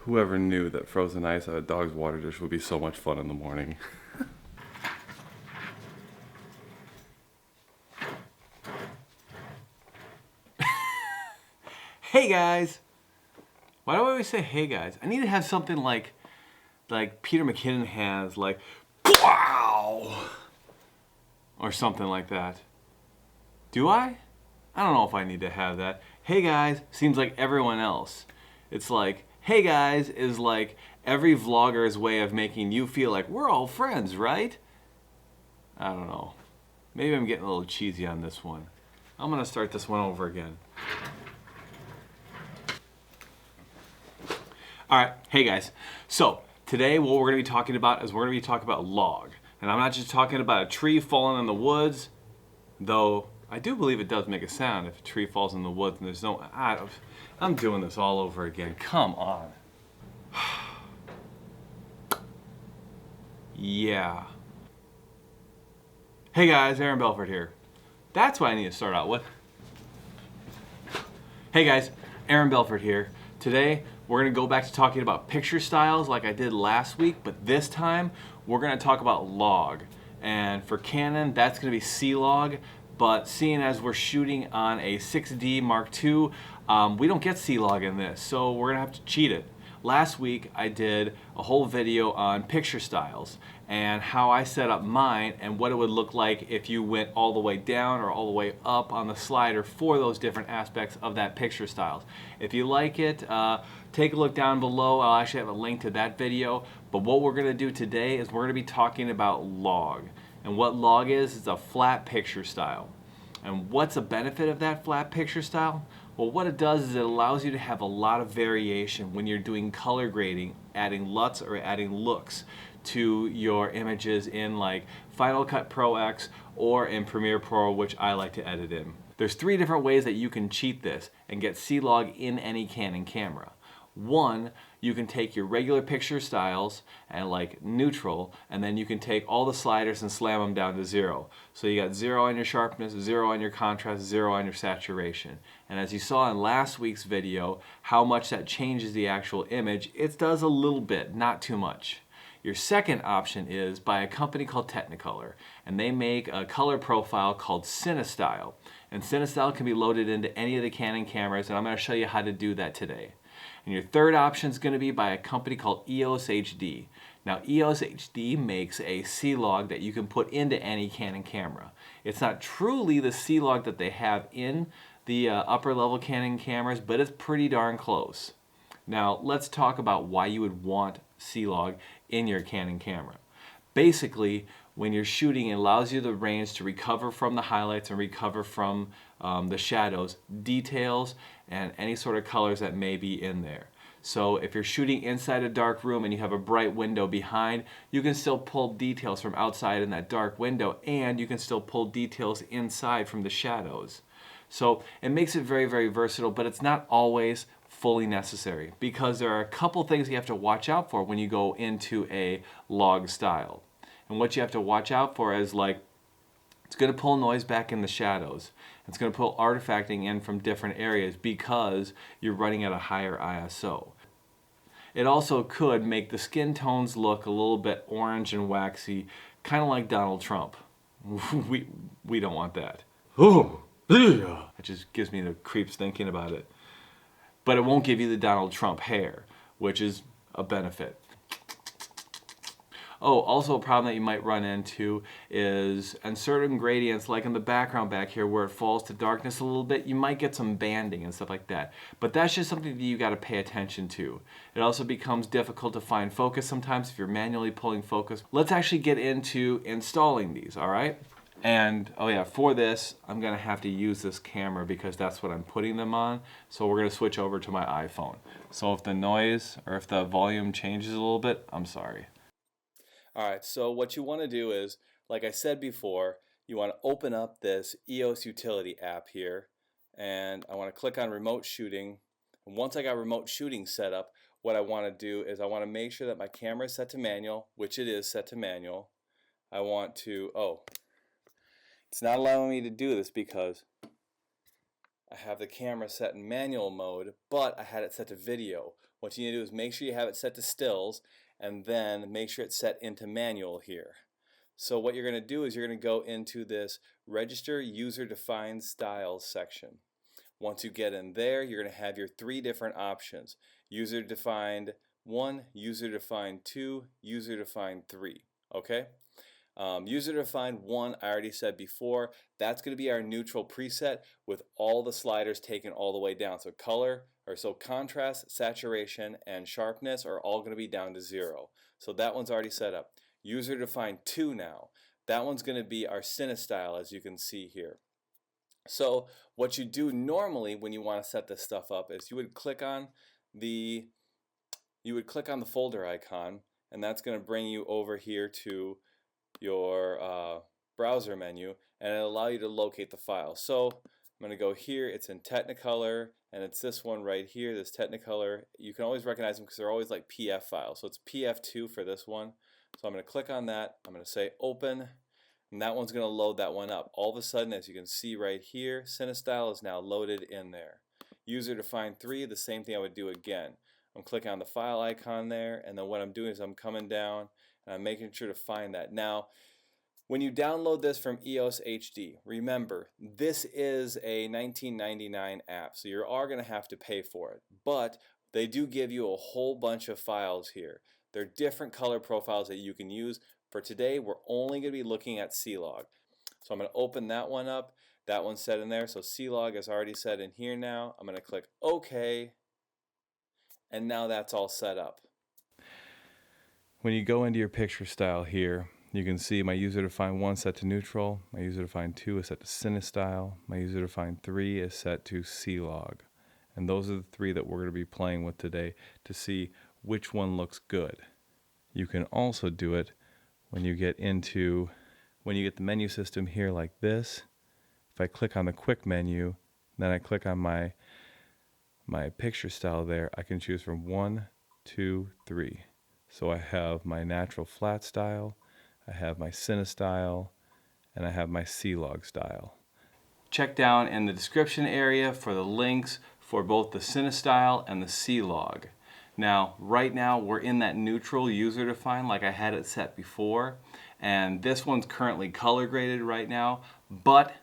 Whoever knew that frozen ice out of a dog's water dish would be so much fun in the morning. Hey guys! Why do I always say hey guys? I need to have something like Peter McKinnon has, like wow, or something like that. Do I? I don't know if I need to have that. Hey guys seems like everyone else. It's like hey guys is like every vlogger's way of making you feel like we're all friends, right? I don't know. Maybe I'm getting a little cheesy on this one. I'm gonna start this one over again. Alright, hey guys. So, today what we're going to be talking about is we're going to be talking about log. And I'm not just talking about a tree falling in the woods, though I do believe it does make a sound if a tree falls in the woods and there's no... I'm doing this all over again. Come on. Yeah. Hey guys, Aaron Belfort here. That's what I need to start out with. Hey guys, Aaron Belfort here. Today, we're going to go back to talking about picture styles like I did last week, but this time, we're going to talk about log. And for Canon, that's going to be C-Log, but seeing as we're shooting on a 6D Mark II, we don't get C-Log in this, so we're going to have to cheat it. Last week, I did a whole video on picture styles and how I set up mine and what it would look like if you went all the way down or all the way up on the slider for those different aspects of that picture styles. If you like it, take a look down below. I'll actually have a link to that video. But what we're going to do today is we're going to be talking about log. And what log is a flat picture style. And what's a benefit of that flat picture style? Well, what it does is it allows you to have a lot of variation when you're doing color grading, adding LUTs or adding looks to your images in like Final Cut Pro X or in Premiere Pro, which I like to edit in. There's 3 different ways that you can cheat this and get C-Log in any Canon camera. One, you can take your regular picture styles and like neutral, and then you can take all the sliders and slam them down to 0. So you got 0 on your sharpness, 0 on your contrast, 0 on your saturation. And as you saw in last week's video, how much that changes the actual image, it does a little bit, not too much. Your second option is by a company called Technicolor, and they make a color profile called CineStyle. And CineStyle can be loaded into any of the Canon cameras, and I'm going to show you how to do that today. And your third option is going to be by a company called EOS HD. Now EOS HD makes a C-Log that you can put into any Canon camera. It's not truly the C-Log that they have in the upper level Canon cameras, but it's pretty darn close. Now let's talk about why you would want C-Log in your Canon camera. Basically, when you're shooting, it allows you the range to recover from the highlights and recover from the shadows, details, and any sort of colors that may be in there. So if you're shooting inside a dark room and you have a bright window behind, you can still pull details from outside in that dark window, and you can still pull details inside from the shadows. So it makes it very, very versatile, but it's not always fully necessary because there are a couple things you have to watch out for when you go into a log style. And what you have to watch out for is like, it's going to pull noise back in the shadows. It's going to pull artifacting in from different areas because you're running at a higher ISO. It also could make the skin tones look a little bit orange and waxy, kind of like Donald Trump. We don't want that. Oh, yeah. It just gives me the creeps thinking about it. But it won't give you the Donald Trump hair, which is a benefit. Oh, also a problem that you might run into is in certain gradients, like in the background back here where it falls to darkness a little bit, you might get some banding and stuff like that. But that's just something that you got to pay attention to. It also becomes difficult to find focus sometimes if you're manually pulling focus. Let's actually get into installing these, all right? And, oh yeah, for this, I'm going to have to use this camera because that's what I'm putting them on. So we're going to switch over to my iPhone. So if the noise or if the volume changes a little bit, I'm sorry. Alright, so what you want to do is, like I said before, you want to open up this EOS Utility app here, and I want to click on Remote Shooting. And once I got Remote Shooting set up, what I want to do is I want to make sure that my camera is set to manual, which it is set to manual. I want to, it's not allowing me to do this because I have the camera set in manual mode, but I had it set to video, What you need to do is make sure you have it set to stills, and then make sure it's set into manual here. So what you're going to do is you're going to go into this Register User Defined Styles section. Once you get in there, you're going to have your 3 different options: User Defined 1, User Defined 2, User Defined 3. Okay? User Defined 1, I already said before, that's going to be our neutral preset with all the sliders taken all the way down. So contrast, saturation, and sharpness are all going to be down to 0. So that one's already set up. User Defined 2 now. That one's going to be our CineStyle, as you can see here. So what you do normally when you want to set this stuff up is you would click on the folder icon, and that's going to bring you over here to your browser menu, and it'll allow you to locate the file. So I'm going to go here, it's in Technicolor, and it's this one right here, this Technicolor. You can always recognize them because they're always like PF files. So it's PF2 for this one. So I'm going to click on that, I'm going to say open, and that one's going to load that one up. All of a sudden, as you can see right here, CineStyle is now loaded in there. User Defined 3, the same thing I would do again. I'm clicking on the file icon there, and then what I'm doing is I'm coming down and I'm making sure to find that. Now, when you download this from EOS HD, remember, this is a $19.99 app, so you are going to have to pay for it. But they do give you a whole bunch of files here. They're different color profiles that you can use. For today, we're only going to be looking at C-Log. So I'm going to open that one up. That one's set in there, so C-Log is already set in here now. I'm going to click OK, and now that's all set up. When you go into your picture style here, you can see my User Defined 1 set to neutral, my User Defined 2 is set to CineStyle, my User Defined 3 is set to C-Log. And those are the 3 that we're going to be playing with today to see which one looks good. You can also do it when you get the menu system here like this. If I click on the quick menu, then I click on my picture style there, I can choose from 1, 2, 3. So I have my natural flat style, I have my CineStyle, and I have my C-Log style. Check down in the description area for the links for both the CineStyle and the C-Log. Now, right now we're in that neutral user defined like I had it set before, and this one's currently color graded right now, but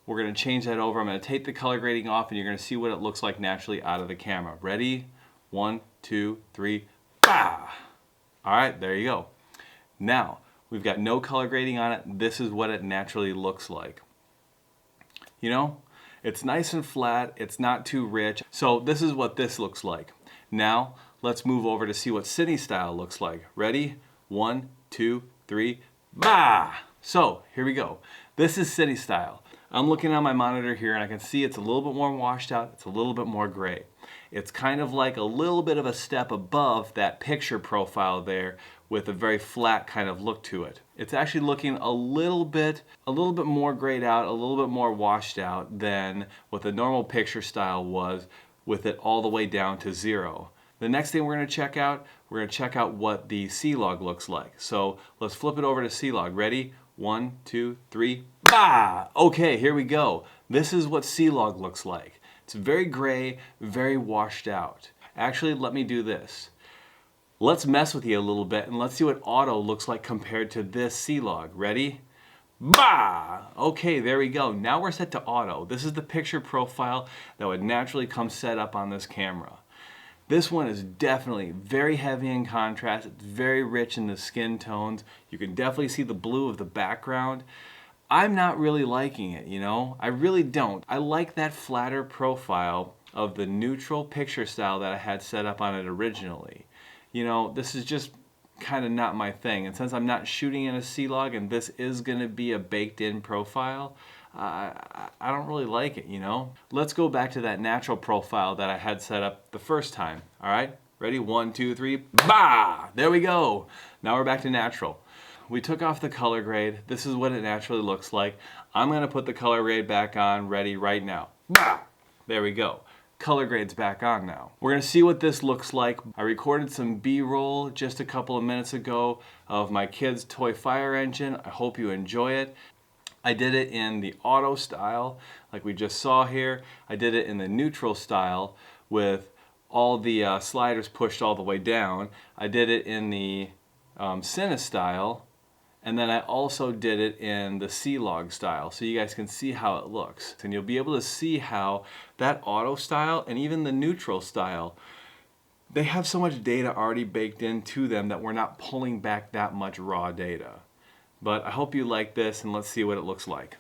we're going to change that over. I'm going to take the color grading off and you're going to see what it looks like naturally out of the camera. Ready? 1, 2, 3, bah! Alright, there you go. Now, we've got no color grading on it. This is what it naturally looks like. You know, it's nice and flat, it's not too rich. So this is what this looks like. Now, let's move over to see what CineStyle looks like. Ready? 1, 2, 3, bah! So, here we go. This is CineStyle. I'm looking on my monitor here and I can see it's a little bit more washed out, it's a little bit more gray. It's kind of like a little bit of a step above that picture profile there with a very flat kind of look to it. It's actually looking a little bit more grayed out, a little bit more washed out than what the normal picture style was with it all the way down to 0. The next thing we're going to check out what the C-Log looks like. So let's flip it over to C-Log. Ready? 1, 2, 3, bah! Okay, here we go. This is what C-Log looks like. It's very gray, very washed out. Actually, let me do this. Let's mess with you a little bit and let's see what auto looks like compared to this C-Log. Ready? Bah! Okay, there we go. Now we're set to auto. This is the picture profile that would naturally come set up on this camera. This one is definitely very heavy in contrast. It's very rich in the skin tones. You can definitely see the blue of the background. I'm not really liking it, you know? I really don't. I like that flatter profile of the neutral picture style that I had set up on it originally. You know, this is just kind of not my thing. And since I'm not shooting in a C-Log and this is going to be a baked-in profile, I don't really like it, you know? Let's go back to that natural profile that I had set up the first time. All right, ready? 1, 2, 3, bah! There we go. Now we're back to natural. We took off the color grade. This is what it naturally looks like. I'm going to put the color grade back on, ready right now. Bah! There we go. Color grade's back on now. We're going to see what this looks like. I recorded some B-roll just a couple of minutes ago of my kid's toy fire engine. I hope you enjoy it. I did it in the auto style, like we just saw here. I did it in the neutral style with all the sliders pushed all the way down. I did it in the Cine style, and then I also did it in the C-Log style, so you guys can see how it looks. And you'll be able to see how that auto style and even the neutral style, they have so much data already baked into them that we're not pulling back that much raw data. But I hope you like this, and let's see what it looks like.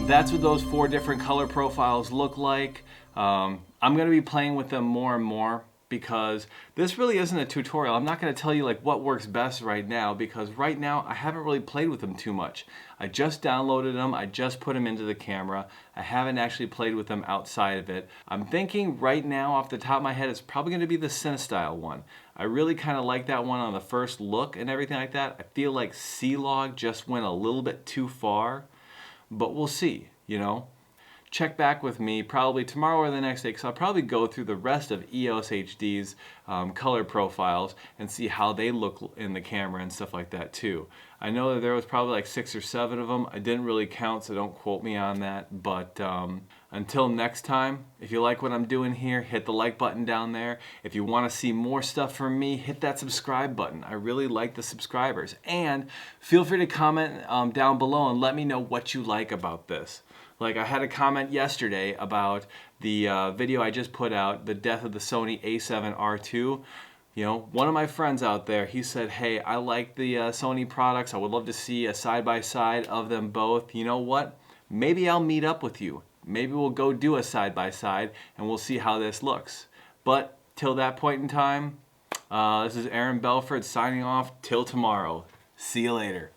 That's what those 4 different color profiles look like. I'm going to be playing with them more and more because this really isn't a tutorial. I'm not going to tell you like what works best right now, because right now I haven't really played with them too much. I just downloaded them, I just put them into the camera. I haven't actually played with them outside of it. I'm thinking right now off the top of my head it's probably going to be the CineStyle one. I really kind of like that one on the first look and everything like that. I feel like C-Log just went a little bit too far, but we'll see, you know. Check back with me probably tomorrow or the next day, because I'll probably go through the rest of EOS HD's color profiles and see how they look in the camera and stuff like that too. I know that there was probably like 6 or 7 of them. I didn't really count, so don't quote me on that. But until next time, if you like what I'm doing here, hit the like button down there. If you want to see more stuff from me, hit that subscribe button. I really like the subscribers. And feel free to comment down below and let me know what you like about this. Like, I had a comment yesterday about the video I just put out, the death of the Sony a7R2. You know, one of my friends out there, he said, hey, I like the Sony products. I would love to see a side-by-side of them both. You know what? Maybe I'll meet up with you. Maybe we'll go do a side-by-side and we'll see how this looks. But till that point in time, this is Aaron Belford signing off till tomorrow. See you later.